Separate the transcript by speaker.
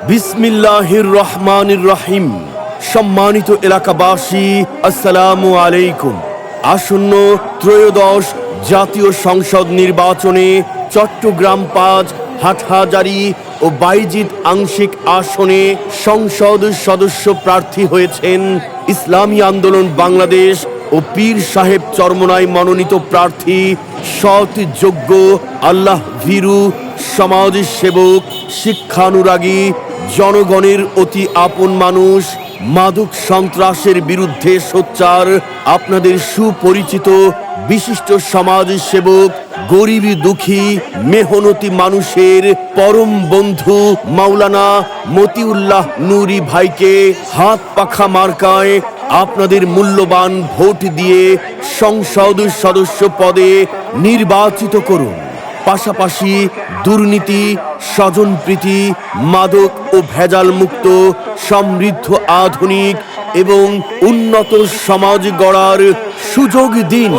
Speaker 1: বিসমিল্লাহির রহমানির রহিম। সম্মানিত এলাকাবাসী, আসসালামু আলাইকুম। আসন্ন ত্রয়োদশ জাতীয় সংসদ নির্বাচনে চট্টগ্রাম ৫, হাটহাজারী ও বাইজিদ আংশিক আসনে সংসদ সদস্য প্রার্থী হয়েছেন ইসলামী আন্দোলন বাংলাদেশ ও পীর সাহেব চরমোনাই মনোনীত প্রার্থী সৎ, যোগ্য, আল্লাহ ভীরু, সমাজ সেবক, শিক্ষানুরাগী, জনগণের অতি আপন মানুষ, মাদক সন্ত্রাসের বিরুদ্ধে সোচ্চার, আপনাদের সুপরিচিত বিশিষ্ট সমাজ সেবক, গরিব দুঃখী মেহনতি মানুষের পরম বন্ধু মাওলানা মতিউল্লাহ নুরি ভাইকে হাত পাখা মার্কায় আপনাদের মূল্যবান ভোট দিয়ে সংসদ সদস্য পদে নির্বাচিত করুন। পাশাপাশি দুর্নীতি, স্বজনপ্রীতি, মাদক ও ভেজাল মুক্ত সমৃদ্ধ, আধুনিক এবং উন্নত সমাজ গড়ার সুযোগ দিন।